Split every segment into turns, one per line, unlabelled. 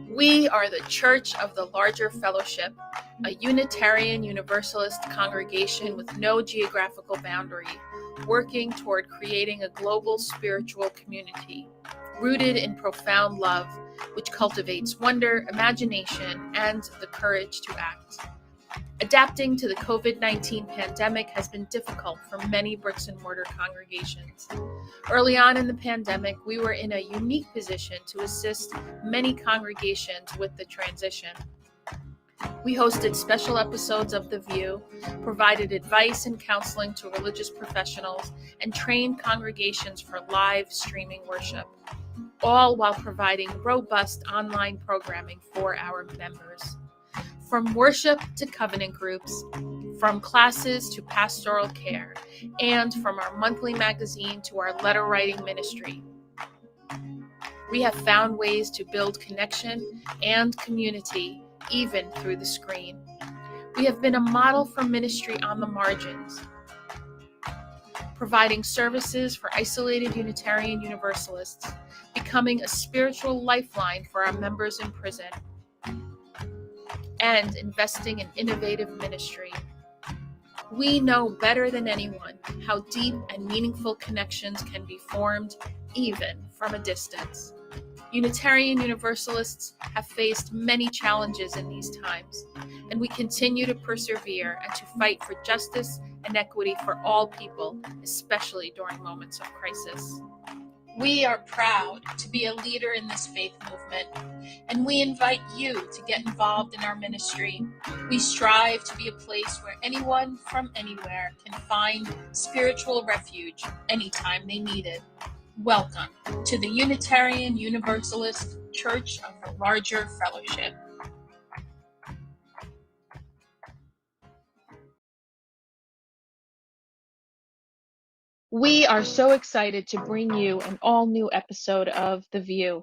We are the Church of the Larger Fellowship, a Unitarian Universalist congregation with no geographical boundary, working toward creating a global spiritual community, rooted in profound love, which cultivates wonder, imagination, and the courage to act. Adapting to the COVID-19 pandemic has been difficult for many bricks and mortar congregations. Early on in the pandemic, we were in a unique position to assist many congregations with the transition. We hosted special episodes of The VUU, provided advice and counseling to religious professionals, and trained congregations for live streaming worship, all while providing robust online programming for our members. From worship to covenant groups, from classes to pastoral care, and from our monthly magazine to our letter writing ministry, we have found ways to build connection and community even through the screen. We have been a model for ministry on the margins, providing services for isolated Unitarian Universalists, becoming a spiritual lifeline for our members in prison, and investing in innovative ministry. We know better than anyone how deep and meaningful connections can be formed even from a distance. Unitarian Universalists have faced many challenges in these times, and we continue to persevere and to fight for justice and equity for all people, especially during moments of crisis. We are proud to be a leader in this faith movement, and we invite you to get involved in our ministry. We strive to be a place where anyone from anywhere can find spiritual refuge anytime they need it. Welcome to the Unitarian Universalist Church of the Larger Fellowship. We are so excited to bring you an all-new episode of The VUU.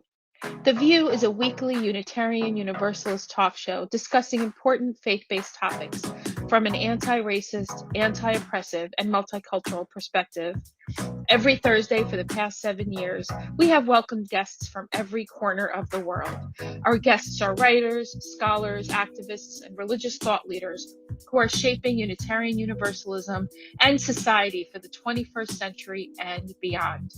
The VUU is a weekly Unitarian Universalist talk show discussing important faith-based topics from an anti-racist, anti-oppressive, and multicultural perspective. Every Thursday for the past 7 years, we have welcomed guests from every corner of the world. Our guests are writers, scholars, activists, and religious thought leaders who are shaping Unitarian Universalism and society for the 21st century and beyond.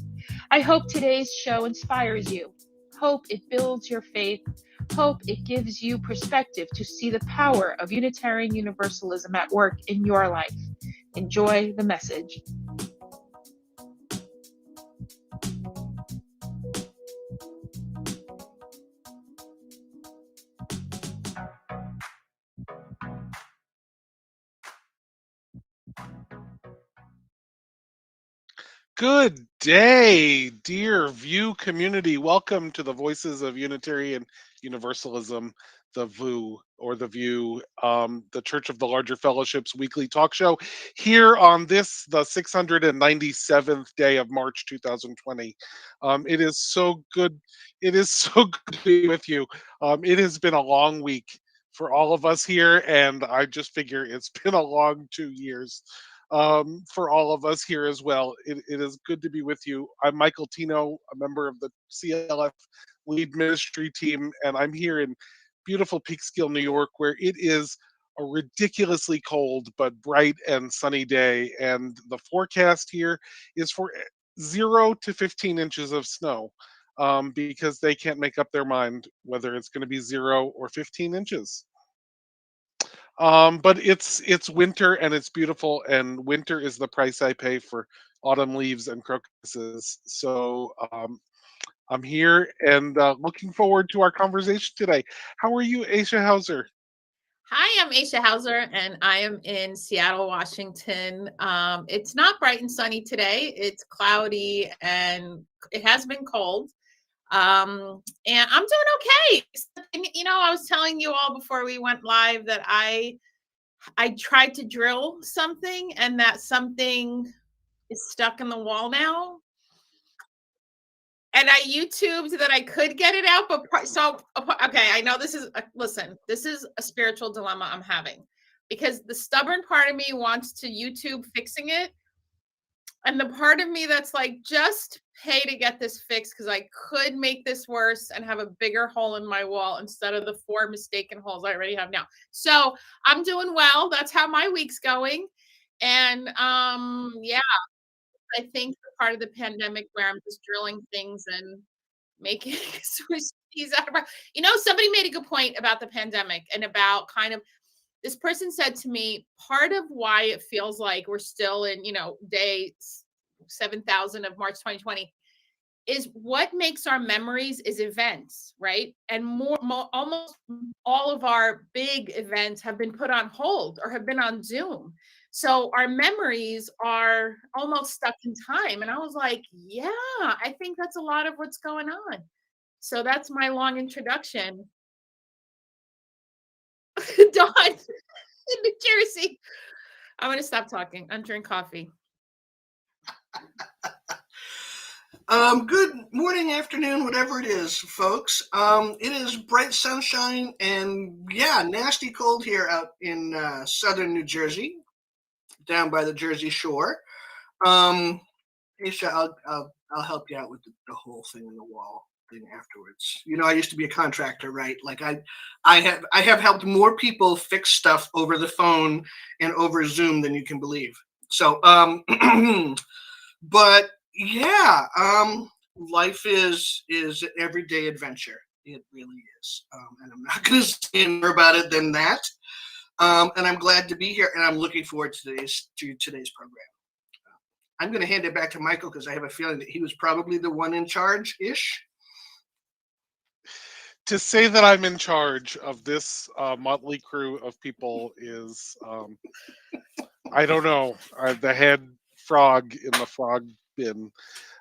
I hope today's show inspires you. Hope it builds your faith. Hope it gives you perspective to see the power of Unitarian Universalism at work in your life. Enjoy the message.
Good day, dear VUU community. Welcome to the Voices of Unitarian Universalism, the VUU, or the VUU, the Church of the Larger Fellowship's weekly talk show here on this, the 697th day of March 2020. It is so good. It is so good to be with you. It has been a long week for all of us here, and I just figure it's been a long 2 years for all of us here as well. It is good to be with you. I'm Michael Tino, a member of the CLF lead ministry team, and I'm here in beautiful Peekskill, New York, where it is a ridiculously cold but bright and sunny day. And the forecast here is for 0 to 15 inches of snow because they can't make up their mind whether it's going to be 0 or 15 inches. But it's winter and it's beautiful, and winter is the price I pay for autumn leaves and crocuses. So I'm here and looking forward to our conversation today. How are you, Aisha Hauser?
Hi, I'm Aisha Hauser, and I am in Seattle, Washington. It's not bright and sunny today. It's cloudy, and it has been cold. And I'm doing okay. You know, I was telling you all before we went live that I tried to drill something, and that something is stuck in the wall now. And I YouTubed that I could get it out, but okay, I know this is this is a spiritual dilemma I'm having, because the stubborn part of me wants to YouTube fixing it, And the part of me that's like, just pay to get this fixed because I could make this worse and have a bigger hole in my wall instead of the 4 mistaken holes I already have now. So I'm doing well. That's how my week's going. And yeah, I think the part of the pandemic where I'm just drilling things and making Swiss cheese out of somebody made a good point about the pandemic and about kind of this person said to me, part of why it feels like we're still in, day 7,000 of March 2020 is what makes our memories is events, right? And almost all of our big events have been put on hold or have been on Zoom. So our memories are almost stuck in time. And I was like, yeah, I think that's a lot of what's going on. So that's my long introduction. Dawn in New Jersey. I'm going to stop talking. I'm drinking coffee.
Good morning, afternoon, whatever it is, folks. It is bright sunshine and nasty cold here out in southern New Jersey, down by the Jersey Shore. Aisha, I'll help you out with the whole thing in the wall thing afterwards. I used to be a contractor, right? Like I have helped more people fix stuff over the phone and over Zoom than you can believe. So, but yeah, life is an everyday adventure. It really is, and I'm not going to say more about it than that. And I'm glad to be here, and I'm looking forward to today's program. I'm going to hand it back to Michael because I have a feeling that he was probably the one in charge-ish.
To say that I'm in charge of this motley crew of people is, I don't know, the head frog in the frog bin.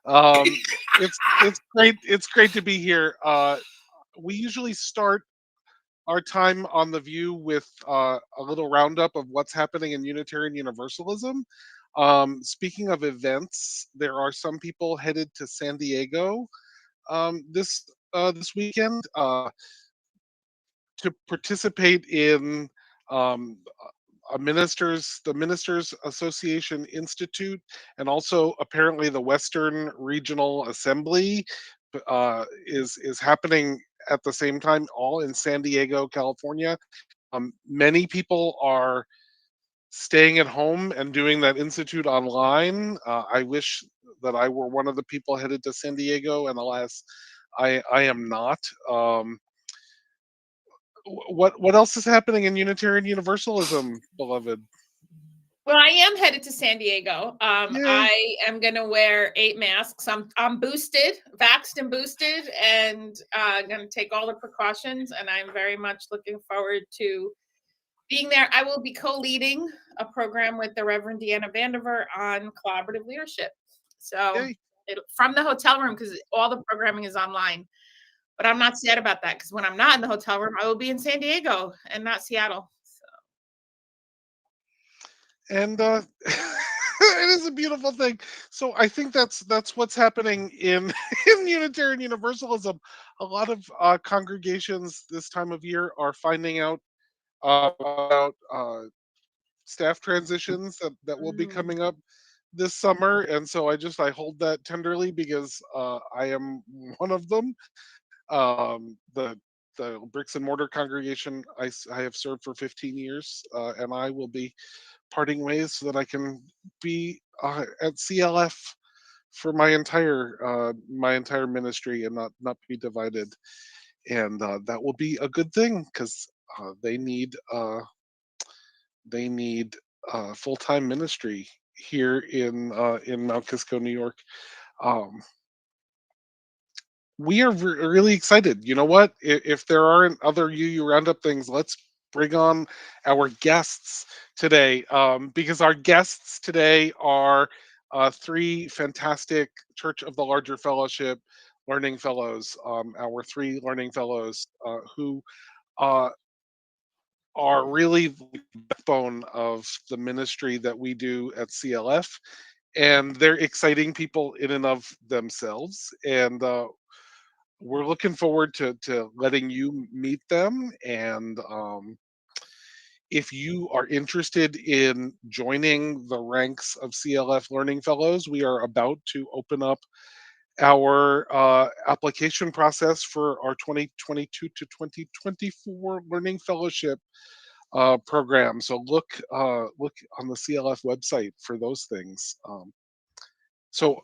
It's great. It's great to be here. We usually start our time on the View with a little roundup of what's happening in Unitarian Universalism. Speaking of events, there are some people headed to San Diego this weekend to participate in um, the Ministers Association Institute, and also apparently the Western Regional Assembly is happening at the same time, all in San Diego, California. Many people are staying at home and doing that institute online. I wish that I were one of the people headed to San Diego, and alas, I am not. What else is happening in Unitarian Universalism, beloved?
Well, I am headed to San Diego.
Yay!
I am going to wear 8 masks. I'm boosted, vaxxed and boosted, and going to take all the precautions. And I'm very much looking forward to being there. I will be co-leading a program with the Reverend Deanna Vandiver on collaborative leadership. So from the hotel room, because all the programming is online. But I'm not sad about that because when I'm not in the hotel room, I will be in San Diego and not Seattle.
And it is a beautiful thing. So I think that's what's happening in in Unitarian Universalism. A lot of congregations this time of year are finding out about staff transitions that will be coming up this summer, and so I hold that tenderly because I am one of them. The bricks and mortar congregation I have served for 15 years, and I will be parting ways so that I can be at CLF for my entire ministry and not be divided. And that will be a good thing because they need full time ministry here in Mount Kisco, New York. Um, we are really excited. You know what? If there aren't other UU Roundup things, let's bring on our guests today, because our guests today are 3 fantastic Church of the Larger Fellowship Learning Fellows, our 3 Learning Fellows who uh, are really the backbone of the ministry that we do at CLF. And they're exciting people in and of themselves. And we're looking forward to letting you meet them, and If you are interested in joining the ranks of CLF Learning Fellows, we are about to open up our application process for our 2022 to 2024 Learning Fellowship program. So look on the CLF website for those things. So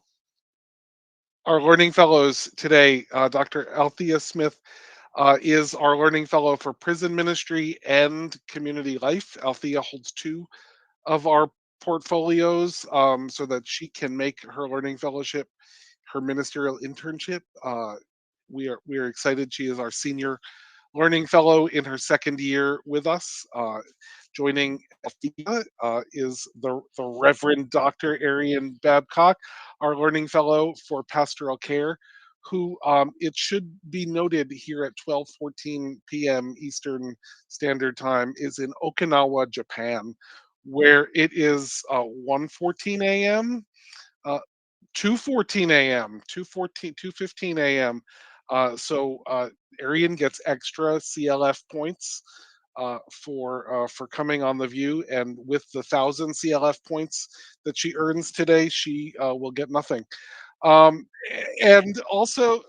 our Learning Fellows today, Dr. Althea Smith is our Learning Fellow for Prison Ministry and Community Life. Althea holds two of our portfolios so that she can make her Learning Fellowship her ministerial internship. We are excited. She is our senior learning fellow in her second year with us. Joining Althea is the Reverend Dr. Erien Babcock, our learning fellow for pastoral care, who it should be noted here at 12:14 p.m. Eastern Standard Time is in Okinawa, Japan, where it is 1:14 a.m. 2:14 a.m., 2:15 a.m. So Aryan gets extra CLF points for coming on the View, and with the 1,000 CLF points that she earns today, she will get nothing. And also,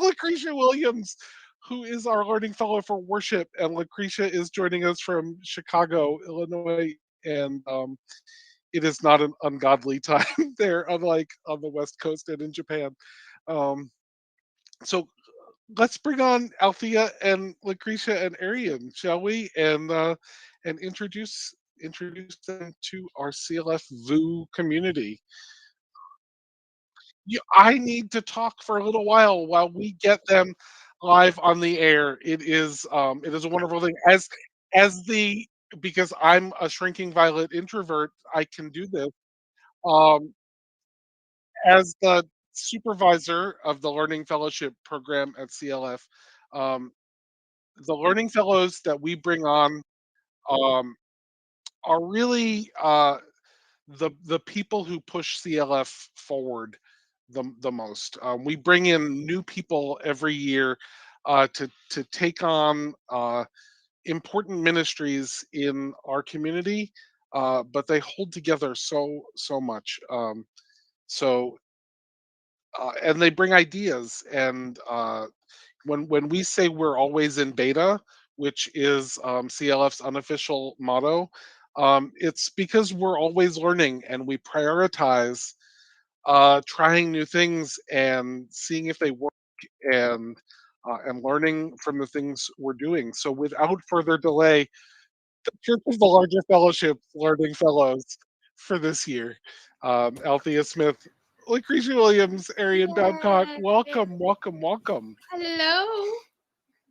Lecretia Williams, who is our learning fellow for worship, and Lecretia is joining us from Chicago, Illinois, and it is not an ungodly time there, unlike on the West Coast and in Japan. So let's bring on Althea and Lecretia and Aryan, shall we? And introduce them to our CLF VUU community. I need to talk for a little while we get them live on the air. It is a wonderful thing. As the Because I'm a shrinking violet introvert, I can do this. Um, as the supervisor of the Learning Fellowship program at CLF, um, the Learning Fellows that we bring on um, are really the people who push CLF forward the most. We bring in new people every year to take on important ministries in our community, but they hold together so much. So and they bring ideas. And when we say we're always in beta, which is CLF's unofficial motto, it's because we're always learning and we prioritize trying new things and seeing if they work, and learning from the things we're doing. So without further delay, the Church of the Larger Fellowship Learning Fellows for this year. Althea Smith, Lecretia Williams, Erien Babcock,
Yay.
welcome.
Hello.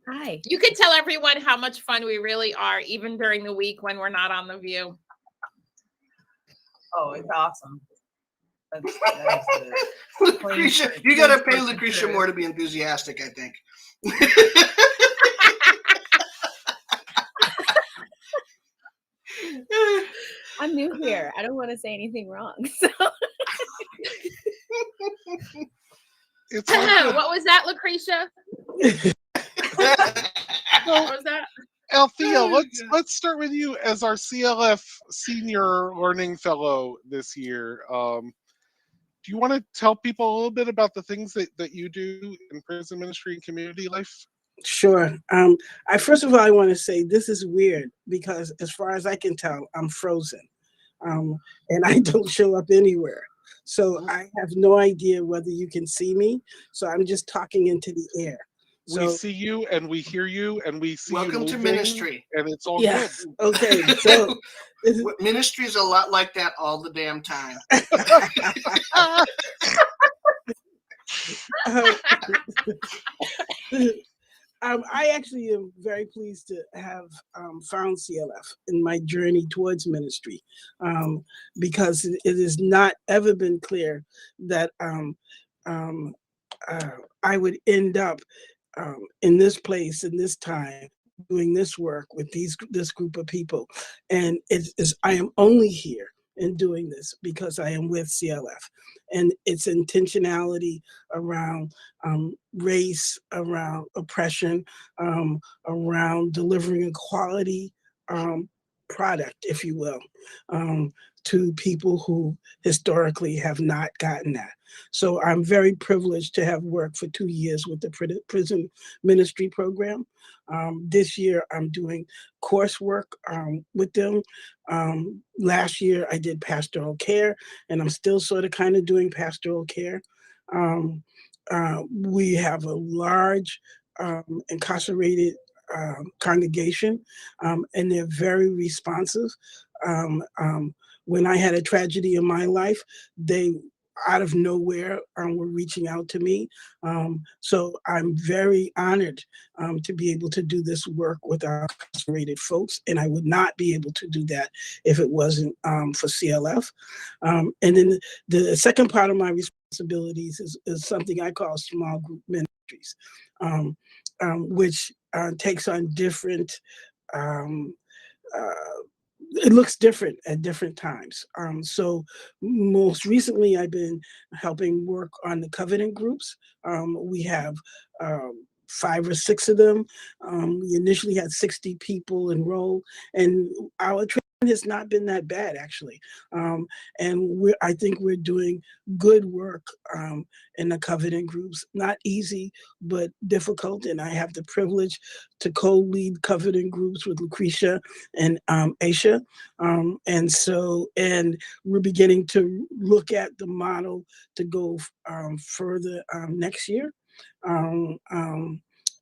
Hi.
You can tell everyone how much fun we really are, even during the week when we're not on the View.
Oh, it's awesome. That's
Lecretia, you gotta pay Lecretia more to be enthusiastic, I think.
I'm new here. I don't want to say anything wrong. So.
It's like
What was that, Lecretia? What was that?
Althea, let's start with you as our CLF Senior Learning Fellow this year. Do you want to tell people a little bit about the things that you do in prison ministry and community life?
Sure. First of all, I want to say this is weird because as far as I can tell, I'm frozen. And I don't show up anywhere. So I have no idea whether you can see me. So I'm just talking into the air. So,
we see you and we hear you and we see
Welcome
you
to
moving,
ministry.
and it's all
yes.
good.
Okay. So
Ministry is a lot like that all the damn time.
I actually am very pleased to have found CLF in my journey towards ministry, because it has not ever been clear that I would end up in this place, in this time, doing this work with this group of people. And I am only here in doing this because I am with CLF. And its intentionality around race, around oppression, around delivering equality product, if you will, to people who historically have not gotten that. So I'm very privileged to have worked for 2 years with the prison ministry program. This year I'm doing coursework with them. Last year I did pastoral care, and I'm still sort of kind of doing pastoral care. We have a large incarcerated congregation, and they're very responsive. When I had a tragedy in my life, they out of nowhere were reaching out to me. So I'm very honored to be able to do this work with our incarcerated folks, and I would not be able to do that if it wasn't for CLF. And then the second part of my responsibilities is something I call small group ministries, which takes on different it looks different at different times. So most recently, I've been helping work on the covenant groups. We have 5 or 6 of them. We initially had 60 people enrolled, and our training has not been that bad, actually. And I think we're doing good work in the covenant groups. Not easy, but difficult. And I have the privilege to co-lead covenant groups with Lecretia and Aisha. And we're beginning to look at the model to go further next year.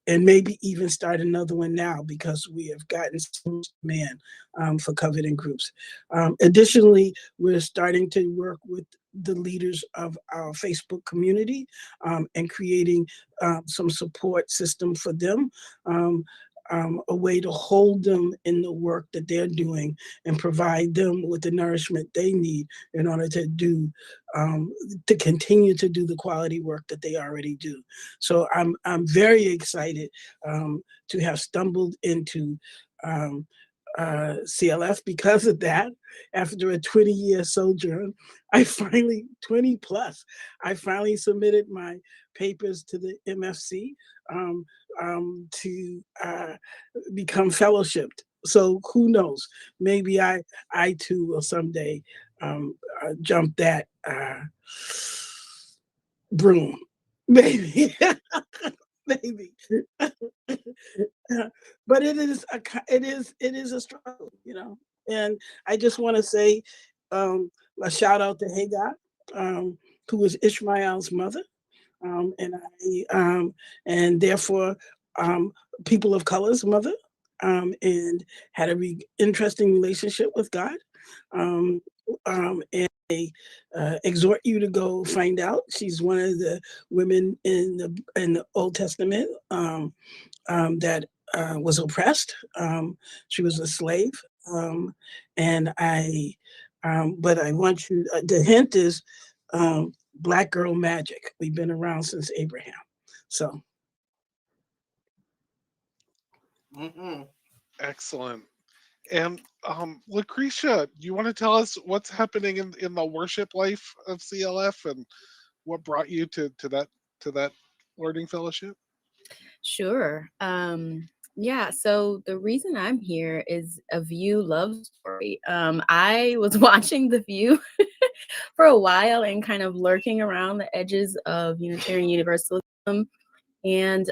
And maybe even start another one now, because we have gotten so much demand for covenant groups. Additionally, we're starting to work with the leaders of our Facebook community and creating some support system for them. A way to hold them in the work that they're doing and provide them with the nourishment they need in order to continue to do the quality work that they already do. So I'm very excited to have stumbled into CLF because of that. After a 20-year sojourn, 20 plus, I finally submitted my papers to the MFC to become fellowshipped. So who knows? Maybe I too will someday jump that broom. Maybe. Maybe. But it is a struggle, you know. And I just want to say a shout out to Hagar, who was Ishmael's mother, and therefore people of color's mother, and had a interesting relationship with God. And I exhort you to go find out. She's one of the women in the Old Testament that was oppressed. She was a slave, and but I want you. The hint is Black girl magic. We've been around since Abraham. So.
Mm-hmm.
Excellent. And Lecretia, do you want to tell us what's happening in the worship life of CLF and what brought you to that learning fellowship?
Sure. Yeah, so the reason I'm here is a VUU love story. I was watching the VUU for a while and kind of lurking around the edges of Unitarian Universalism. And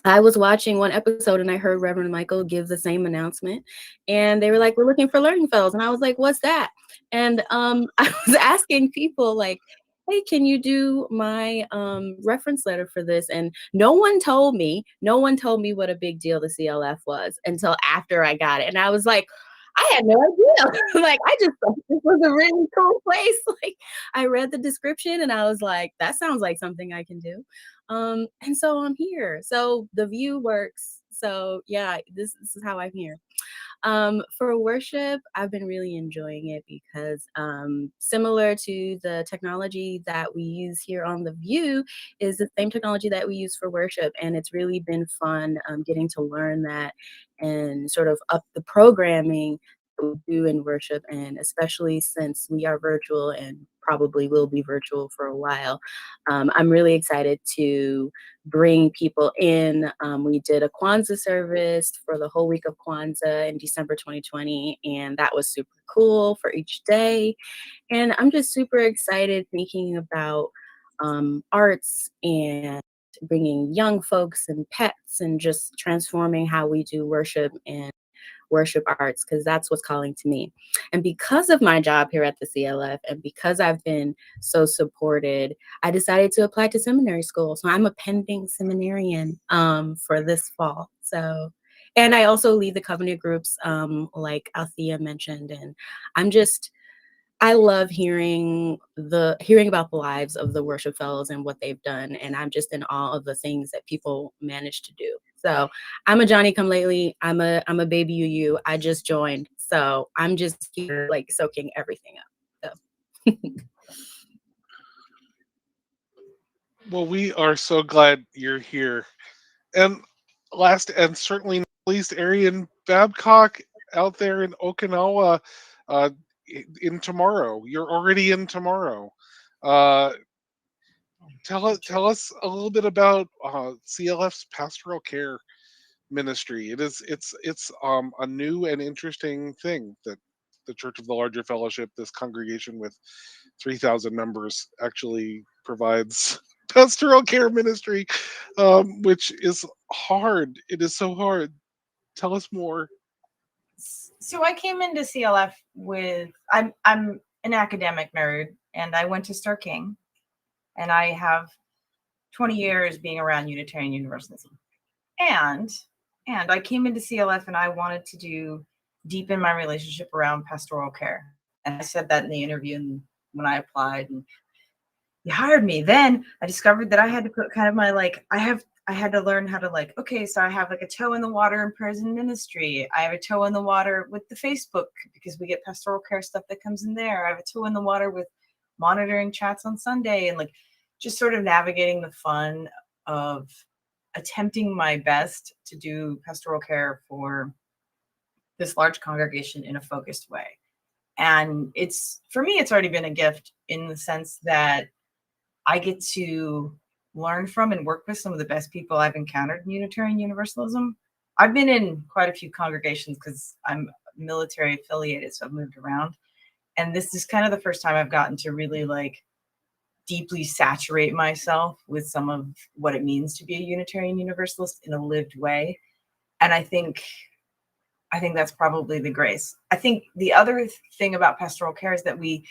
I was watching one episode and I heard Reverend Michael give the same announcement. And they were like, we're looking for learning fellows. And I was like, what's that? And I was asking people like, hey, can you do my reference letter for this? And no one told me what a big deal the CLF was until after I got it. And I was like, I had no idea. Like, I just thought this was a really cool place. Like, I read the description and I was like, that sounds like something I can do. And so I'm here. So the VUU works. So yeah, this is how I'm here. For worship, I've been really enjoying it because similar to the technology that we use here on the VUU is the same technology that we use for worship. And it's really been fun getting to learn that and sort of up the programming that we do in worship. And especially since we are virtual and probably will be virtual for a while. I'm really excited to bring people in. We did a Kwanzaa service for the whole week of Kwanzaa in December 2020, and that was super cool for each day. And I'm just super excited thinking about arts and bringing young folks and pets and just transforming how we do worship and worship arts, because that's what's calling to me. And because of my job here at the CLF and because I've been so supported, I decided to apply to seminary school. So I'm a pending seminarian for this fall. So, and I also lead the covenant groups, like Althea mentioned, and I love hearing about the lives of the worship fellows and what they've done, and I'm just in awe of the things that people manage to do. So I'm a Johnny come lately. I'm a baby UU. I just joined, so I'm just here like soaking everything up. So.
Well, we are so glad you're here. And last and certainly not least, Erien Babcock out there in Okinawa uh, in tomorrow. You're already in tomorrow. Uh, tell us a little bit about CLF's pastoral care ministry. It's a new and interesting thing that the Church of the Larger Fellowship, this congregation with 3,000 members, actually provides pastoral care ministry, which is hard. It is so hard. Tell us more.
So I came into CLF with I'm an academic nerd, and I went to Star King, and I have 20 years being around Unitarian Universalism, and I came into CLF and I wanted to deepen my relationship around pastoral care, and I said that in the interview and when I applied, and you hired me. Then I discovered that I had to put kind of my I had to learn how to okay, so I have like a toe in the water in prison ministry. I have a toe in the water with the Facebook because we get pastoral care stuff that comes in there. I have a toe in the water with monitoring chats on Sunday, and just sort of navigating the fun of attempting my best to do pastoral care for this large congregation in a focused way. And for me, it's already been a gift in the sense that I get to learn from and work with some of the best people I've encountered in Unitarian Universalism. I've been in quite a few congregations because I'm military affiliated, so I've moved around. And this is kind of the first time I've gotten to really deeply saturate myself with some of what it means to be a Unitarian Universalist in a lived way. And I think that's probably the grace. I think the other thing about pastoral care is that we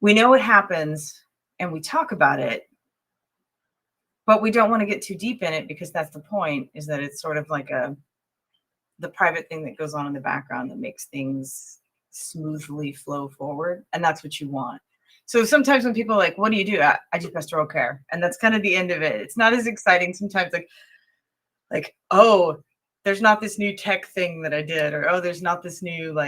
know it happens and we talk about it, but we don't want to get too deep in it, because that's the point, is that it's sort of like the private thing that goes on in the background that makes things smoothly flow forward. And that's what you want. So sometimes when people are what do you do? I do pastoral care. And that's kind of the end of it. It's not as exciting sometimes oh, there's not this new tech thing that I did, or, oh, there's not this new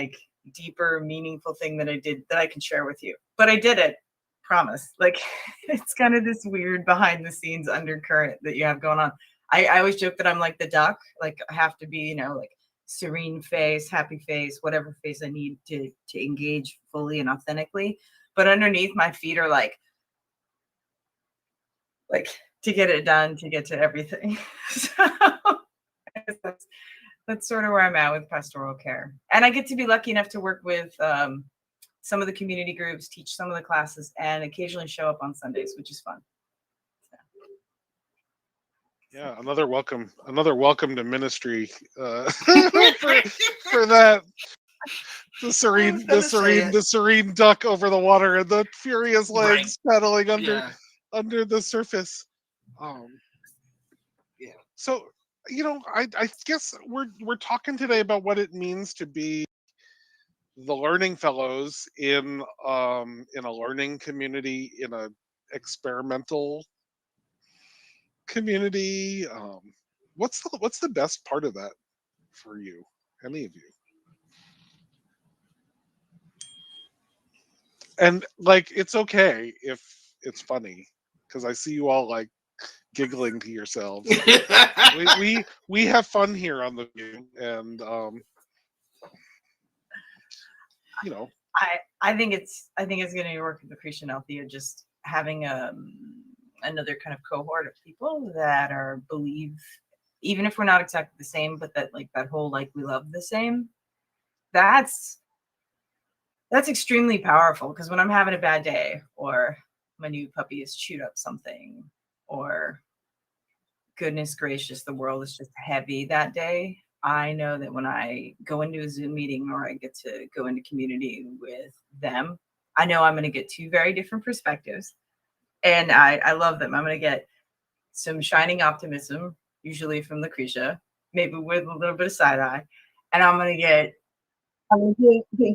deeper, meaningful thing that I did that I can share with you. But I did it. Promise. It's kind of this weird behind the scenes undercurrent that you have going on. I always joke that I'm like the duck. I have to be, serene face, happy face, whatever face I need to engage fully and authentically. But underneath, my feet are to get it done, to get to everything. So that's sort of where I'm at with pastoral care. And I get to be lucky enough to work with some of the community groups, teach some of the classes, and occasionally show up on Sundays, which is fun. So.
Yeah, another welcome to ministry for that. The serene duck over the water and the furious legs paddling under the surface.
Yeah.
So I guess we're talking today about what it means to be the learning fellows in a learning community, in a experimental community. What's the best part of that for you? Any of you? And it's okay if it's funny, because I see you all giggling to yourselves. we have fun here on the VUU, and
I think it's going to work with Lecretia and Althea, just having another kind of cohort of people that are believe, even if we're not exactly the same, but that like that whole like we love the same. That's extremely powerful, because when I'm having a bad day, or my new puppy has chewed up something, or goodness gracious, the world is just heavy that day, I know that when I go into a Zoom meeting or I get to go into community with them, I know I'm going to get two very different perspectives. And I love them. I'm going to get some shining optimism, usually from Lecretia, maybe with a little bit of side eye. And I'm going to get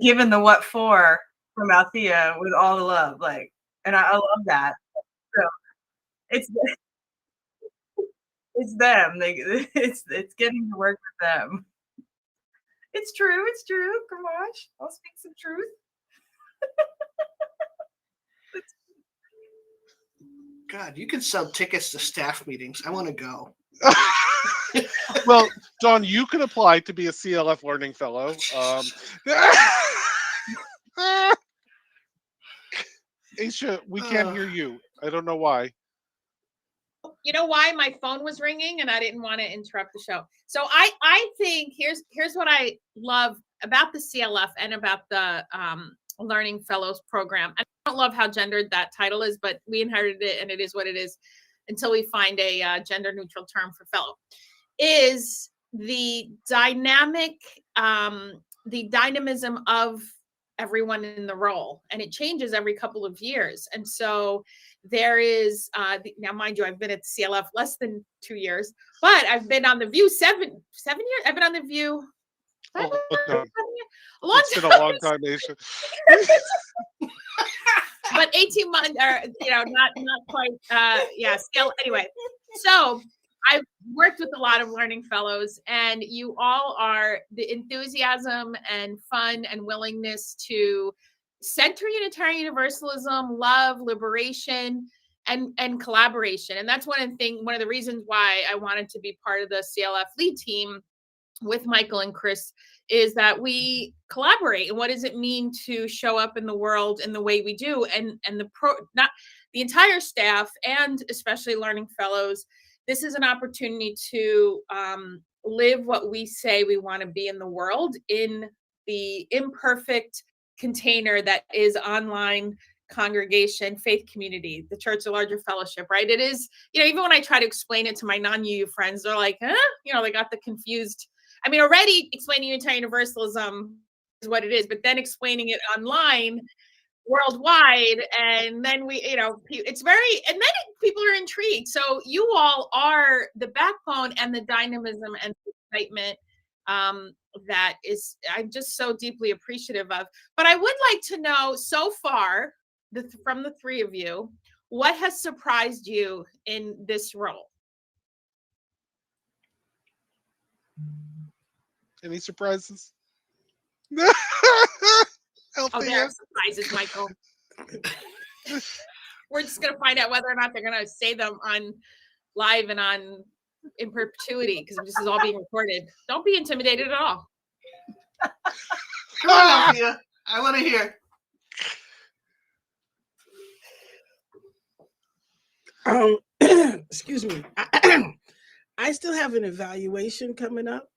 given the what for from Althea with all the love. Like, and I love that. So it's them. It's getting to work with them. It's true. It's true. Come on, I'll speak some truth.
God, you could sell tickets to staff meetings. I want to go.
Well, Dawn, you can apply to be a CLF Learning Fellow. Aisha, we can't hear you. I don't know why.
You know why? My phone was ringing and I didn't want to interrupt the show. So I think here's what I love about the CLF and about the Learning Fellows program. I don't love how gendered that title is, but we inherited it and it is what it is until we find a gender neutral term for fellow. Is the dynamic, the dynamism of everyone in the role, and it changes every couple of years. And so there is now, mind you, I've been at CLF less than 2 years, but I've been on the VUU 7 years. I've been on the VUU a long
It's been a long time, Aisha.
but 18 months, or not quite. Scale anyway. So I've worked with a lot of learning fellows, and you all are the enthusiasm and fun and willingness to center Unitarian Universalism, love, liberation, and collaboration. And that's one of the reasons why I wanted to be part of the CLF lead team with Michael and Chris, is that we collaborate. And what does it mean to show up in the world in the way we do? And not the entire staff, and especially learning fellows, this is an opportunity to live what we say we want to be in the world, in the imperfect container that is online congregation, faith community, the church, the larger fellowship, right? It is, even when I try to explain it to my non-UU friends, they're like, they got the confused. I mean, already explaining Unitarian Universalism is what it is, but then explaining it online, worldwide, and then it's very, and then people are intrigued. So you all are the backbone and the dynamism and the excitement that is, I'm just so deeply appreciative of. But I would like to know, so far, from the three of you, what has surprised you in this role?
Any surprises?
Oh, there are surprises, Michael. We're just going to find out whether or not they're going to say them on live and in perpetuity, because this is all being recorded. Don't be intimidated at all.
Come on, Althea. I want to hear.
Excuse me. I still have an evaluation coming up.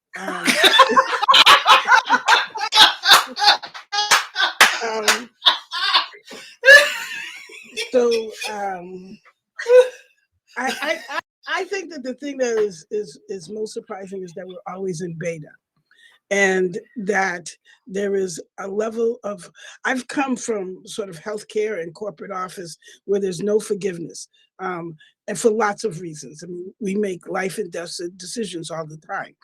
I think that the thing that is most surprising is that we're always in beta, and that there is a level of, I've come from sort of healthcare and corporate office where there's no forgiveness, and for lots of reasons. I mean, we make life and death decisions all the time.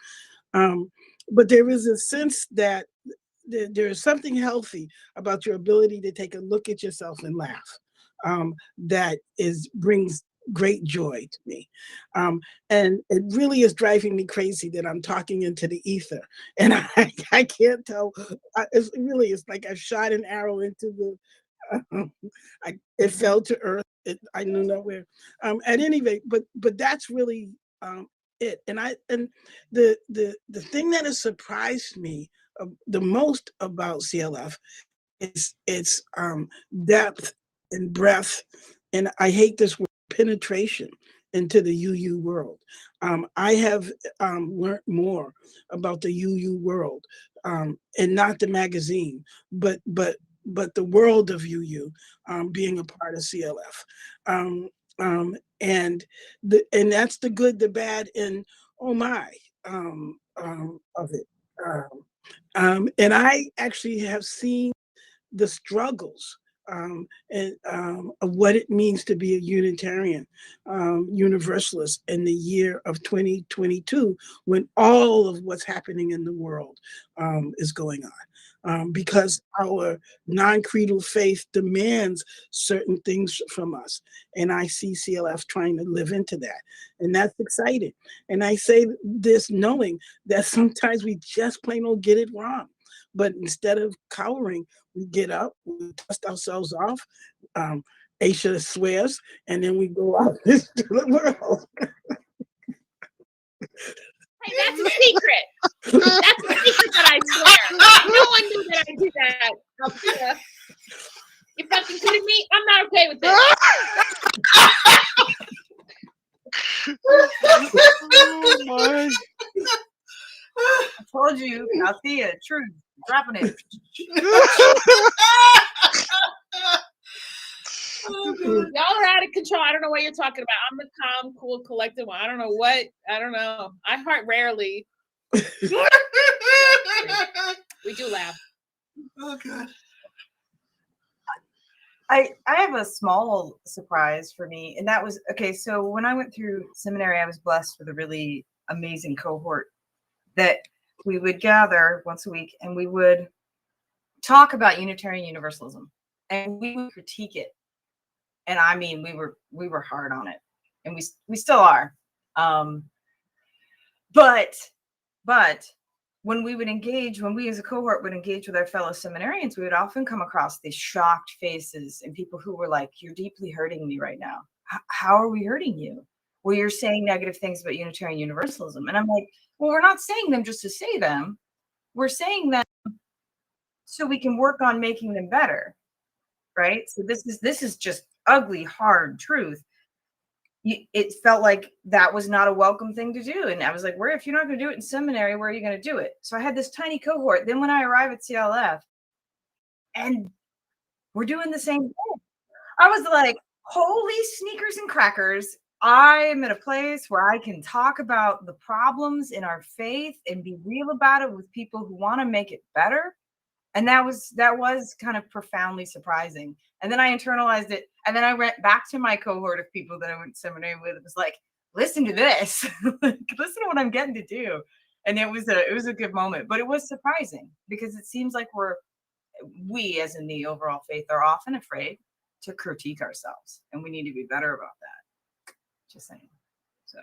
But there is a sense that there is something healthy about your ability to take a look at yourself and laugh. That brings great joy to me. And it really is driving me crazy that I'm talking into the ether. And I can't tell, it's like I shot an arrow into the, it fell to earth. I knew nowhere. At any rate, but that's really it. And the thing that has surprised me the most about CLF it's depth and breadth, and I hate this word, penetration into the UU world. I have learned more about the UU world, and not the magazine, but the world of UU, being a part of CLF, and that's the good, the bad, and oh my, of it. And I actually have seen the struggles, of what it means to be a Unitarian Universalist in the year of 2022, when all of what's happening in the world is going on. Because our non-creedal faith demands certain things from us. And I see CLF trying to live into that. And that's exciting. And I say this knowing that sometimes we just plain old get it wrong. But instead of cowering, we get up, we dust ourselves off. Aisha swears, and then we go out into the world.
Hey, that's a secret. That's a secret that I swear. No one knew that I did that. Althea. You fucking kidding me? I'm not okay with this.
Oh my.
I told you, Althea, truth, dropping it.
Y'all are out of control. I don't know what you're talking about. I'm the calm, cool, collected one. I don't know what. I don't know. I heart rarely. We do laugh.
Oh God.
I have a small surprise for me, and that was okay. So when I went through seminary, I was blessed with a really amazing cohort that we would gather once a week, and we would talk about Unitarian Universalism, and we would critique it. And I mean, we were hard on it, and we still are. But when we would engage, when we as a cohort would engage with our fellow seminarians, we would often come across these shocked faces and people who were like, "You're deeply hurting me right now. How are we hurting you? Well, you're saying negative things about Unitarian Universalism." And I'm like, well, we're not saying them just to say them. We're saying them so we can work on making them better, right? So this is just ugly, hard truth. It felt like that was not a welcome thing to do. And I was like, where, if you're not going to do it in seminary, where are you going to do it? So I had this tiny cohort. Then when I arrive at CLF and we're doing the same thing, I was like, holy sneakers and crackers. I'm at a place where I can talk about the problems in our faith and be real about it with people who want to make it better. And that was kind of profoundly surprising. And then I internalized it. And then I went back to my cohort of people that I went to seminary with. It was like, listen to this, listen to what I'm getting to do. And it was a good moment, but it was surprising because it seems like we as in the overall faith are often afraid to critique ourselves, and we need to be better about that. Just saying. So.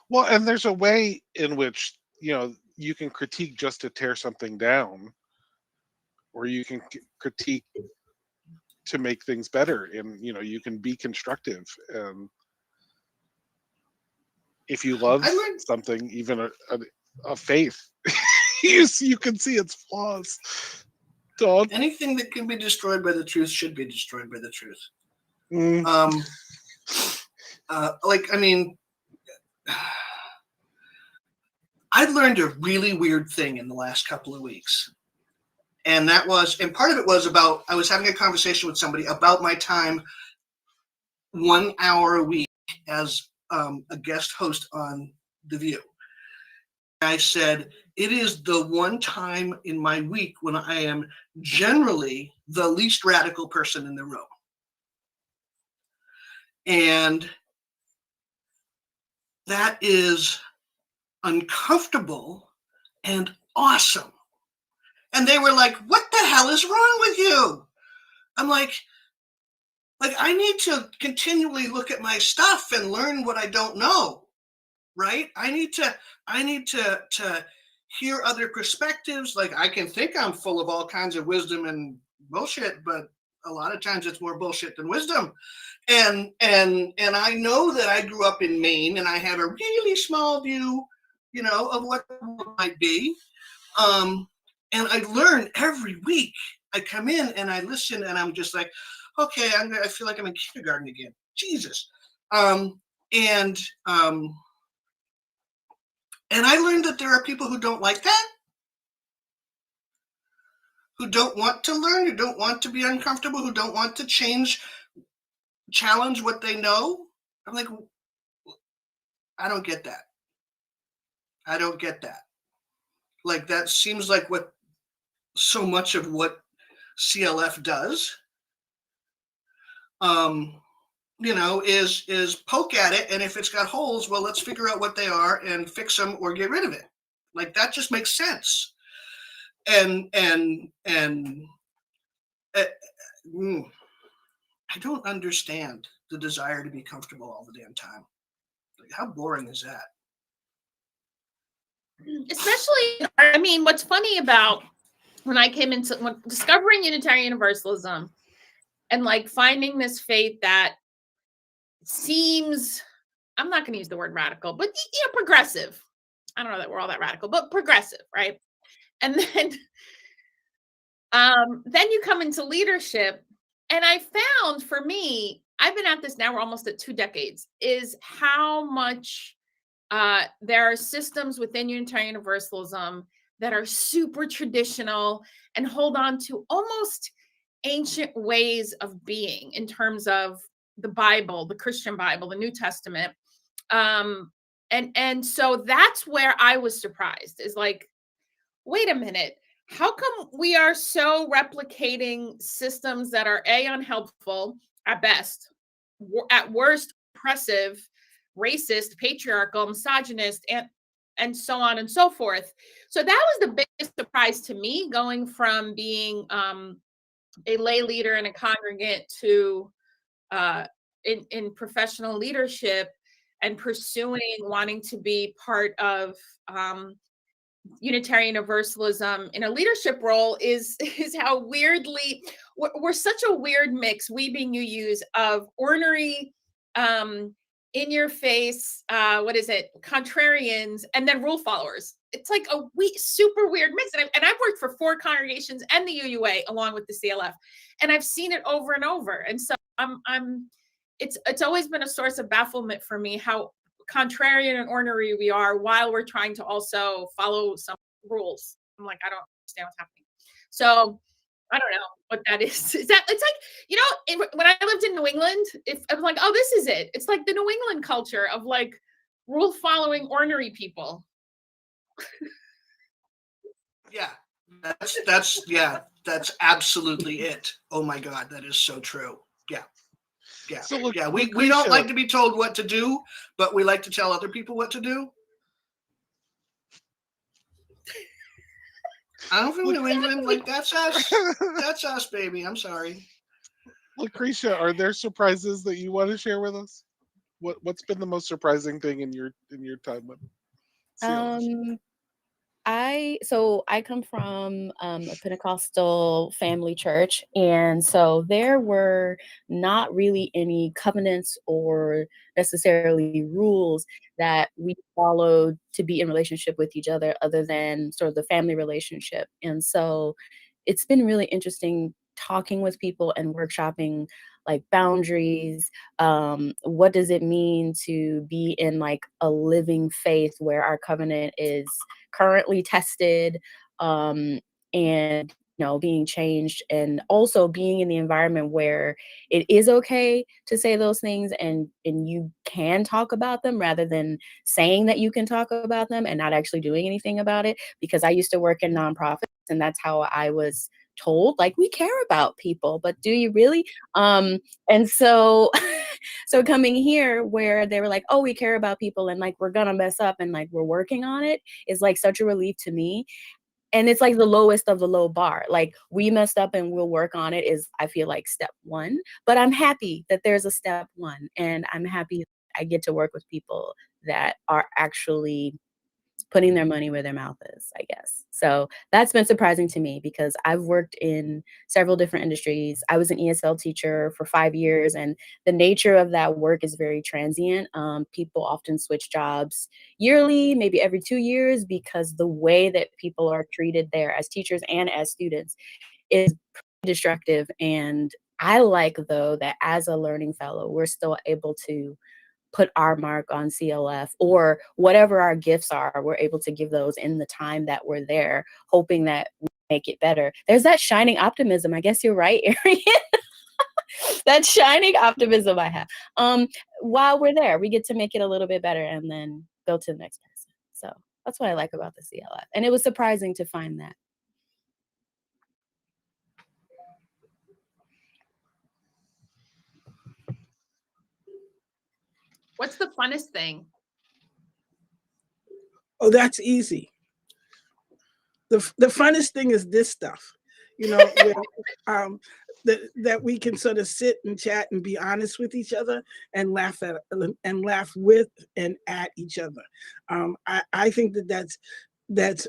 Well, and there's a way in which, you can critique just to tear something down, or you can critique to make things better, and you can be constructive. And if you love something, even a faith, you can see its flaws. Don't.
Anything that can be destroyed by the truth should be destroyed by the truth. I learned a really weird thing in the last couple of weeks. And part of it was about, I was having a conversation with somebody about my time 1 hour a week as a guest host on The VUU. I said, it is the one time in my week when I am generally the least radical person in the room. And that is uncomfortable and awesome. And they were like, what the hell is wrong with you? I'm like I need to continually look at my stuff and learn what I don't know, right? I need to hear other perspectives. Like, I can think I'm full of all kinds of wisdom and bullshit, but a lot of times it's more bullshit than wisdom. And I know that I grew up in Maine and I have a really small view, of what it might be. And I learn every week. I come in and I listen, and I'm just like, okay, I feel like I'm in kindergarten again. Jesus. And I learned that there are people who don't like that, who don't want to learn, who don't want to be uncomfortable, who don't want to challenge what they know. I'm like, I don't get that. I don't get that. Like, that seems like what so much of what CLF does, is poke at it, and if it's got holes, well, let's figure out what they are and fix them or get rid of it. Like, that just makes sense. And I don't understand the desire to be comfortable all the damn time. Like, how boring is that?
Especially, I mean, what's funny about when I came into discovering Unitarian Universalism and like finding this faith that seems, I'm not going to use the word radical, but progressive. I don't know that we're all that radical, but progressive, right? And then you come into leadership, and I found, for me, I've been at this now, we're almost at 2 decades, is how much there are systems within Unitarian Universalism that are super traditional and hold on to almost ancient ways of being in terms of the Bible, the Christian Bible, the New Testament. And so that's where I was surprised, is like, wait a minute, how come we are so replicating systems that are unhelpful at best, at worst oppressive, racist, patriarchal, misogynist, and so on and so forth. So that was the biggest surprise to me, going from being a lay leader and a congregant to in professional leadership and pursuing wanting to be part of Unitarian Universalism in a leadership role is how weirdly we're such a weird mix, we being UUs, of ornery, in your face, contrarians, and then rule followers. It's like a super weird mix. And I've worked for 4 congregations and the UUA along with the CLF, and I've seen it over and over. And so it's always been a source of bafflement for me how contrarian and ornery we are while we're trying to also follow some rules. I'm like, I don't understand what's happening. So I don't know what that is. Is that, it's like, when I lived in New England, I'm like, oh, this is it. It's like the New England culture of like rule following ornery people.
Yeah, that's absolutely it. Oh my God, that is so true. Yeah. Yeah.
So look,
yeah, we don't like to be told what to do, but we like to tell other people what to do. I'm from New England. Like, that's us. That's us, baby. I'm sorry.
Lecretia, are there surprises that you want to share with us? What's been the most surprising thing in your time with CLF?
I come from a Pentecostal family church, and so there were not really any covenants or necessarily rules that we followed to be in relationship with each other than sort of the family relationship. And so it's been really interesting talking with people and workshopping like boundaries. What does it mean to be in like a living faith where our covenant is currently tested, and being changed, and also being in the environment where it is okay to say those things, and you can talk about them rather than saying that you can talk about them and not actually doing anything about it. Because I used to work in nonprofits, and that's how I was told, like, we care about people, but do you really? And so so coming here where they were like, oh, we care about people, and like we're gonna mess up, and like we're working on it, is like such a relief to me. And it's like the lowest of the low bar. Like, we messed up and we'll work on it is, I feel like, step 1. But I'm happy that there's a step 1, and I'm happy I get to work with people that are actually putting their money where their mouth is, I guess. So that's been surprising to me because I've worked in several different industries. I was an ESL teacher for 5 years, and the nature of that work is very transient. People often switch jobs yearly, maybe every 2 years, because the way that people are treated there as teachers and as students is pretty destructive. And I like, though, that as a learning fellow, we're still able to put our mark on CLF, or whatever our gifts are, we're able to give those in the time that we're there, hoping that we make it better. There's that shining optimism. I guess you're right, Erien. That shining optimism I have. While we're there, we get to make it a little bit better and then go to the next person. So that's what I like about the CLF. And it was surprising to find that.
What's the funnest thing?
Oh, that's easy. The funnest thing is this stuff, you know, where, that we can sort of sit and chat and be honest with each other and laugh with and at each other. I think that's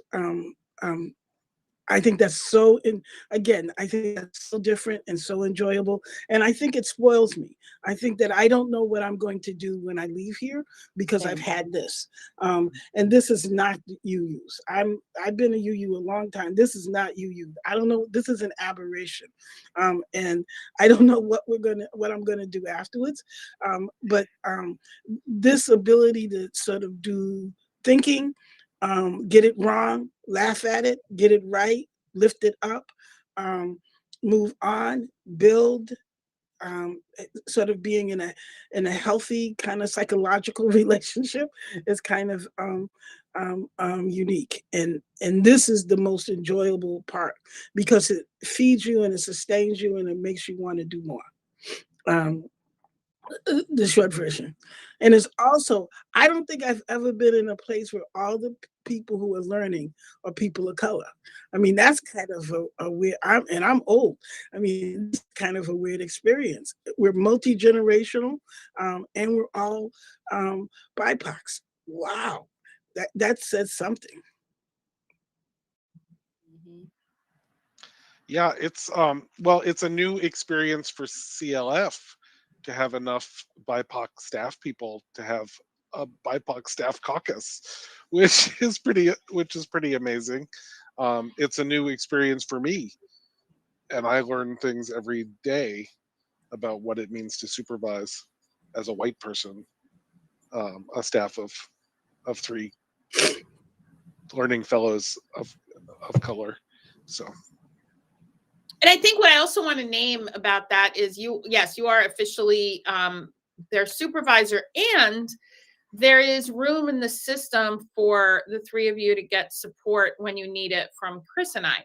I think that's so, again, I think that's so different and so enjoyable. And I think it spoils me. I think that I don't know what I'm going to do when I leave here because I've had this. And this is not UUs. I've been a UU a long time. This is not UU. I don't know. This is an aberration. And I don't know what I'm gonna do afterwards. But this ability to sort of do thinking, get it wrong, laugh at it, get it right, lift it up, move on, build, sort of being in a healthy kind of psychological relationship is kind of unique. And this is the most enjoyable part because it feeds you and it sustains you and it makes you want to do more. The short version. And it's also, I don't think I've ever been in a place where all the people who are learning are people of color. I mean, that's kind of a weird, I'm old. I mean, it's kind of a weird experience. We're multi-generational, and we're all BIPOCs. Wow, that says something.
Yeah, it's well, it's a new experience for CLF to have enough BIPOC staff people to have a BIPOC staff caucus, which is pretty amazing. It's a new experience for me, and I learn things every day about what it means to supervise as a white person, a staff of 3 learning fellows of color. So.
And I think what I also want to name about that is you are officially their supervisor, and there is room in the system for the 3 of you to get support when you need it from Chris and I.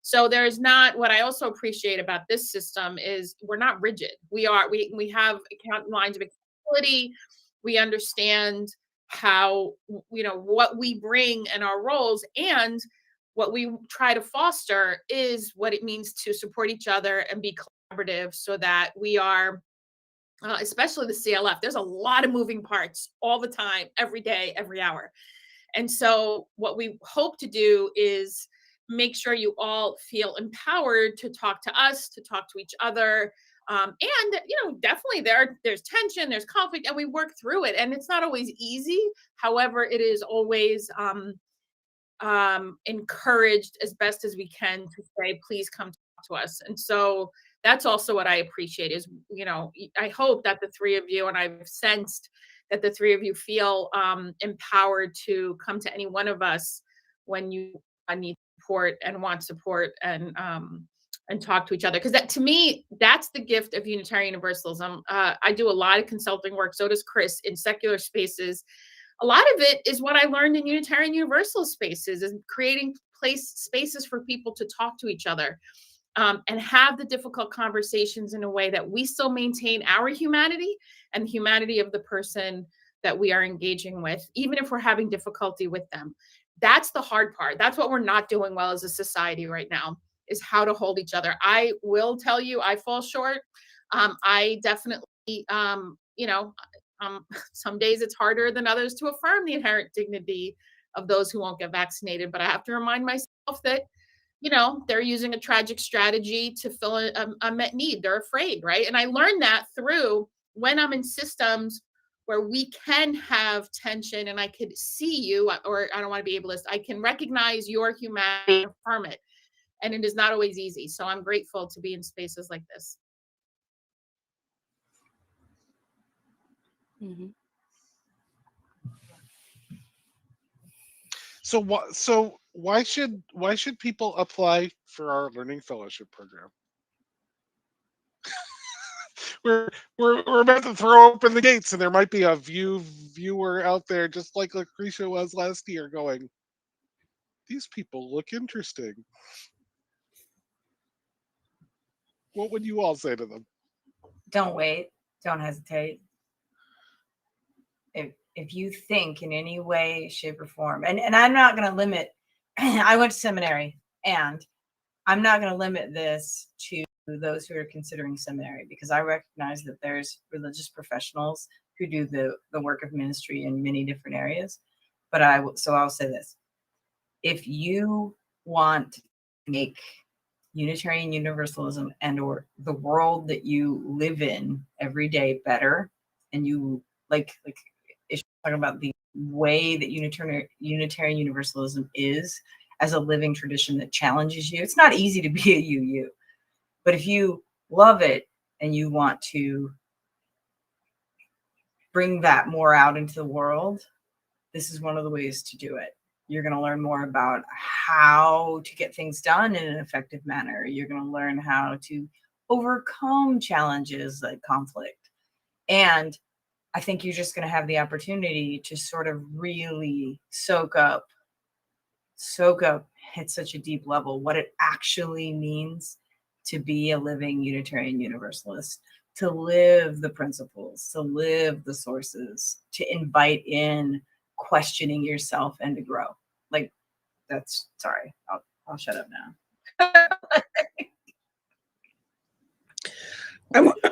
So there's not, what I also appreciate about this system is we're not rigid. We have lines of accountability. We understand how, what we bring in our roles, and what we try to foster is what it means to support each other and be collaborative so that we are, especially the CLF, there's a lot of moving parts all the time, every day, every hour. And so what we hope to do is make sure you all feel empowered to talk to us, to talk to each other. And, definitely there's tension, there's conflict, and we work through it. And it's not always easy. However, it is always, encouraged as best as we can to say, please come talk to us. And so that's also what I appreciate is, I hope that the 3 of you, and I've sensed that the 3 of you feel empowered to come to any one of us when you need support and want support, and talk to each other. Because that, to me, that's the gift of Unitarian Universalism. I do a lot of consulting work, so does Chris, in secular spaces. A lot of it is what I learned in Unitarian Universalist spaces, is creating spaces for people to talk to each other, and have the difficult conversations in a way that we still maintain our humanity and the humanity of the person that we are engaging with, even if we're having difficulty with them. That's the hard part. That's what we're not doing well as a society right now, is how to hold each other. I will tell you, I fall short. I definitely, some days it's harder than others to affirm the inherent dignity of those who won't get vaccinated. But I have to remind myself that, you know, they're using a tragic strategy to fill a unmet need. They're afraid, right? And I learned that through when I'm in systems where we can have tension and I could see you, or I don't want to be ableist, I can recognize your humanity and affirm it. And it is not always easy. So I'm grateful to be in spaces like this.
Mm-hmm.
So why should people apply for our learning fellowship program? we're about to throw open the gates, and there might be a viewer out there, just like Lecretia was last year, going, "These people look interesting." What would you all say to them?
Don't wait. Don't hesitate. If you think in any way, shape, or form, and I'm not going to limit, I went to seminary, and I'm not going to limit this to those who are considering seminary, because I recognize that there's religious professionals who do the work of ministry in many different areas. But I'll say this: if you want to make Unitarian Universalism and or the world that you live in every day better, and you like talking about the way that Unitarian Universalism is as a living tradition that challenges you. It's not easy to be a UU, but if you love it and you want to bring that more out into the world, this is one of the ways to do it. You're going to learn more about how to get things done in an effective manner. You're going to learn how to overcome challenges like conflict. And I think you're just going to have the opportunity to sort of really soak up at such a deep level what it actually means to be a living Unitarian Universalist, to live the principles, to live the sources, to invite in questioning yourself and to grow. Like, that's, sorry, I'll shut up now.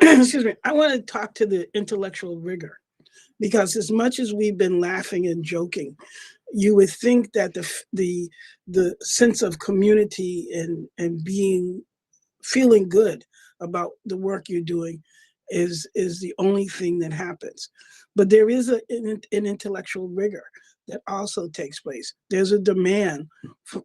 Excuse me. I want to talk to the intellectual rigor, because as much as we've been laughing and joking, you would think that the sense of community and feeling good about the work you're doing is the only thing that happens. But there is an intellectual rigor that also takes place. There's a demand, for,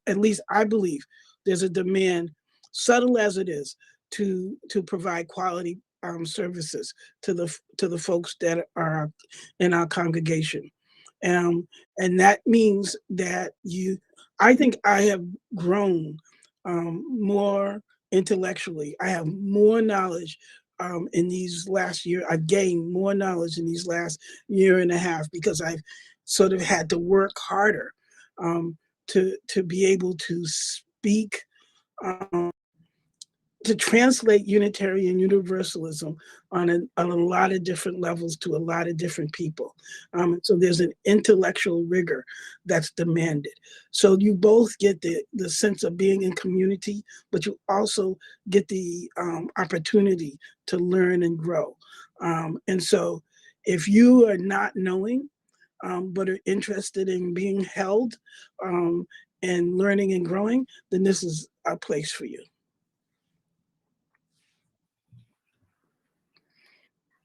at least I believe, there's a demand, subtle as it is, to provide quality services to the folks that are in our congregation. And that means that I think I have grown more intellectually. I have more knowledge in these last year. I've gained more knowledge in these last year and a half, because I've sort of had to work harder to be able to speak, to translate Unitarian Universalism on a lot of different levels to a lot of different people. So there's an intellectual rigor that's demanded. So you both get the sense of being in community, but you also get the opportunity to learn and grow. And so if you are not knowing, but are interested in being held and learning and growing, then this is a place for you.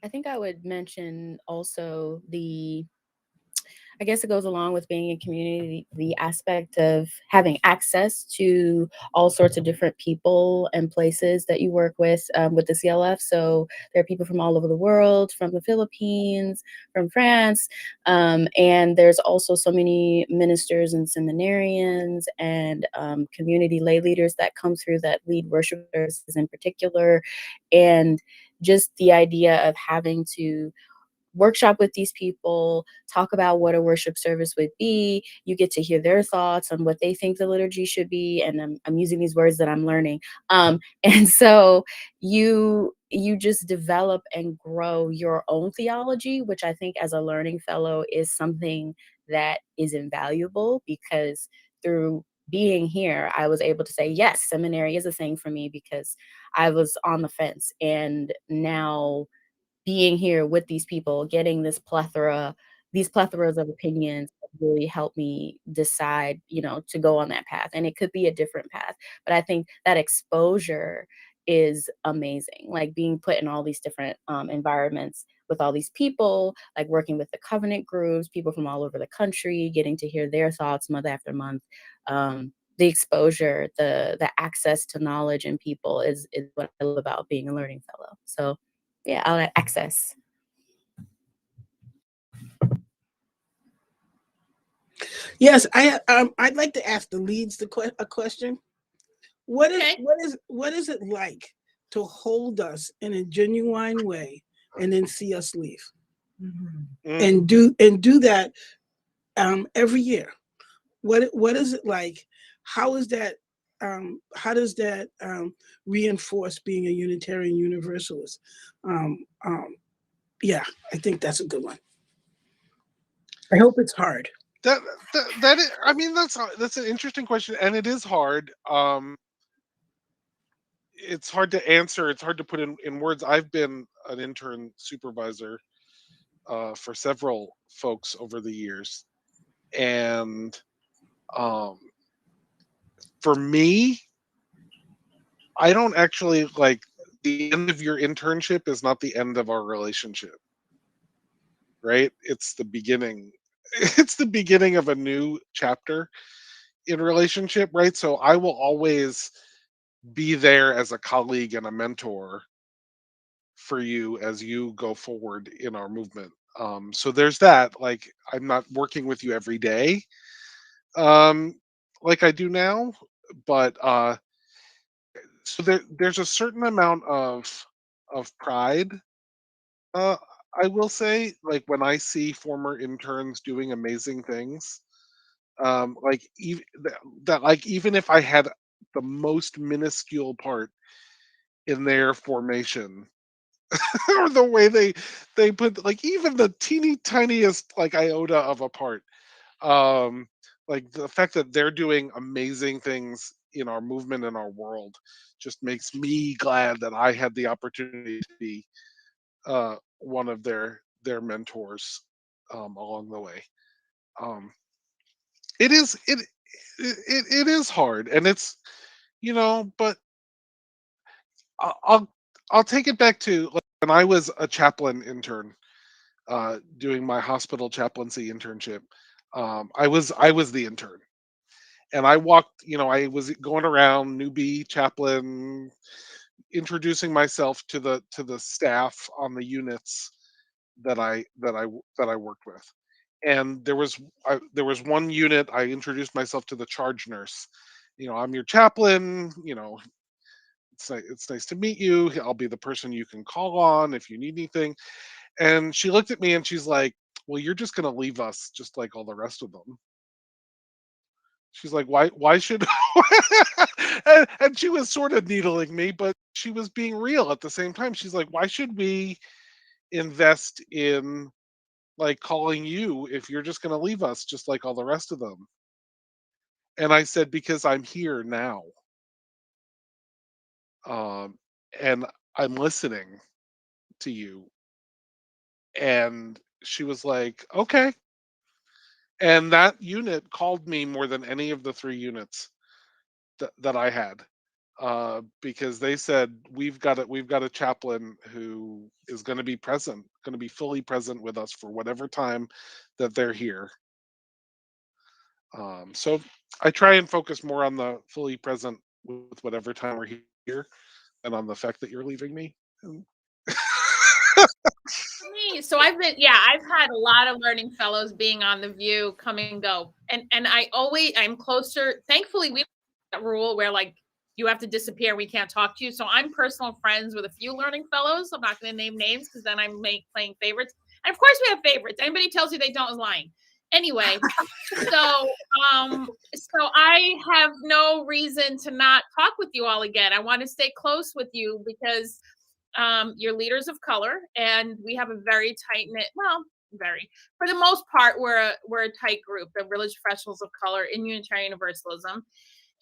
I think I would mention also I guess it goes along with being in community, the aspect of having access to all sorts of different people and places that you work with the CLF. So there are people from all over the world, from the Philippines, from France, and there's also so many ministers and seminarians and community lay leaders that come through that lead worship services in particular. And just the idea of having to workshop with these people, talk about what a worship service would be. You get to hear their thoughts on what they think the liturgy should be. And I'm using these words that I'm learning. And so you just develop and grow your own theology, which I think as a learning fellow is something that is invaluable, because through being here, I was able to say, yes, seminary is a thing for me, because I was on the fence. And now being here with these people, getting these plethora of opinions, really helped me decide, to go on that path. And it could be a different path, but I think that exposure is amazing. Like being put in all these different environments with all these people, like working with the covenant groups, people from all over the country, getting to hear their thoughts month after month. The exposure, the access to knowledge and people is what I love about being a learning fellow. So yeah, I'll access.
Yes, I'd like to ask the leads a question. What is it like to hold us in a genuine way and then see us leave? And do that every year. What is it like? How is that? How does that reinforce being a Unitarian Universalist? Yeah, I think that's a good one. I hope it's hard.
That is, I mean, that's an interesting question, and it is hard. It's hard to answer. It's hard to put in words. I've been an intern supervisor for several folks over the years, and for me, I don't actually like the end of your internship is not the end of our relationship, right? It's the beginning. It's the beginning of a new chapter in relationship, right? So I will always be there as a colleague and a mentor for you as you go forward in our movement. So there's that. Like I'm not working with you every day, like I do now, but so there's a certain amount of pride. I will say, like when I see former interns doing amazing things, like even that, like even if I had the most minuscule part in their formation, or the way they put like even the teeny tiniest like iota of a part, like the fact that they're doing amazing things in our movement and our world just makes me glad that I had the opportunity to be one of their mentors along the way. Um, it is it is hard, and it's but I'll I'll take it back to like, when I was a chaplain intern doing my hospital chaplaincy internship. I was the intern, and I walked. I was going around newbie chaplain, introducing myself to the staff on the units that I worked with. And there was one unit I introduced myself to the charge nurse. I'm your chaplain. It's nice to meet you. I'll be the person you can call on if you need anything. And she looked at me and she's like, "Well, you're just gonna leave us just like all the rest of them." She's like, "Why should?" And she was sort of needling me, but she was being real at the same time. She's like, "Why should we invest in like calling you if you're just going to leave us just like all the rest of them?" And I said, "Because I'm here now, and I'm listening to you." And she was like, "Okay." And that unit called me more than any of the 3 units that I had, because they said we've got a chaplain who is going to be present, going to be fully present with us for whatever time that they're here. So I try and focus more on the fully present with whatever time we're here, and on the fact that you're leaving me.
Me. So I've had a lot of learning fellows being on the VUU come and go. And I'm closer. Thankfully, we don't have that rule where like you have to disappear, we can't talk to you. So I'm personal friends with a few learning fellows. I'm not going to name names because then I'm playing favorites. And of course we have favorites. Anybody tells you they don't is lying. Anyway, so I have no reason to not talk with you all again. I want to stay close with you because you're leaders of color, and we have a very tight knit. Well, very for the most part, we're a tight group, the religious professionals of color in Unitarian Universalism,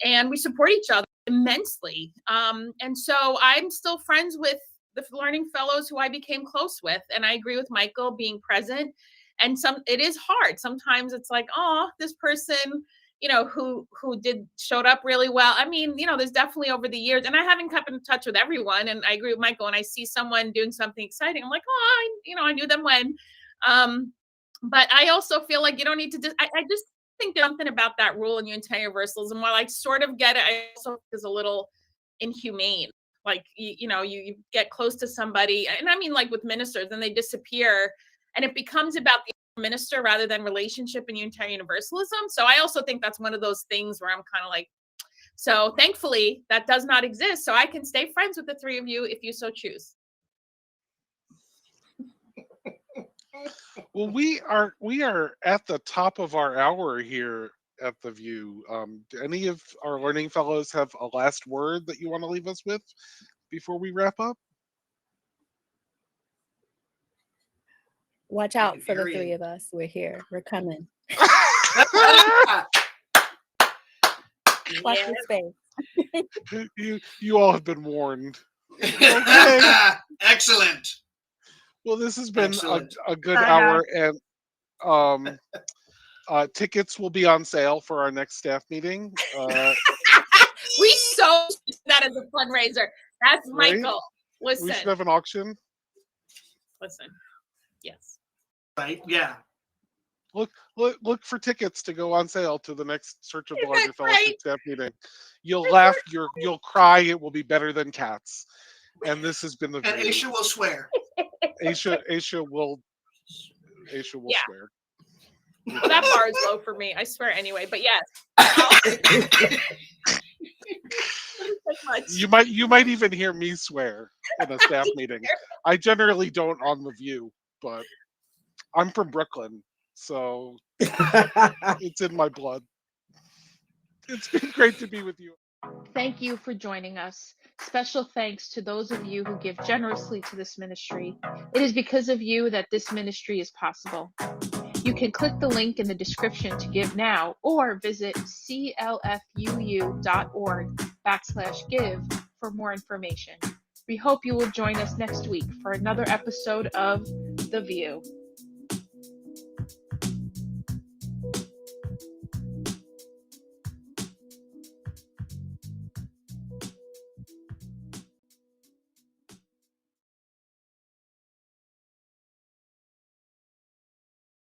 and we support each other immensely. And so I'm still friends with the learning fellows who I became close with, and I agree with Michael being present And it is hard. Sometimes it's like, oh, this person, who showed up really well. I mean, there's definitely over the years, and I haven't kept in touch with everyone. And I agree with Michael. When I see someone doing something exciting, I'm like, oh, I knew them when. But I also feel like you don't need to. I just think there's something about that rule in Unitarian Universalism. While I sort of get it, I also think it's a little inhumane. Like you get close to somebody, and I mean, like with ministers, and they disappear, and it becomes about the minister rather than relationship in Unitarian Universalism. So I also think that's one of those things where I'm kind of like, so thankfully that does not exist. So I can stay friends with the three of you if you so choose.
Well, we are at the top of our hour here at the VUU. Do any of our learning fellows have a last word that you want to leave us with before we wrap up?
Watch out for the three of us. We're here. We're coming. Watch your space.
You all have been warned. Okay.
Excellent.
Well, this has been a good hour, and tickets will be on sale for our next staff meeting.
We so that as a fundraiser. That's
right?
Michael. Listen.
We should have an auction.
Listen. Yes.
Right. Yeah.
Look for tickets to go on sale to the next Church of the Larger Fellowship staff meeting. You'll laugh. You'll cry. It will be better than Cats. And this has been the.
And Aisha will swear.
Aisha will swear.
Well, that bar is low for me. I swear anyway. But yes.
You might even hear me swear in a staff meeting. I generally don't on the VUU, but I'm from Brooklyn, so it's in my blood. It's been great to be with you.
Thank you for joining us. Special thanks to those of you who give generously to this ministry. It is because of you that this ministry is possible. You can click the link in the description to give now, or visit clfuu.org/give for more information. We hope you will join us next week for another episode of The VUU.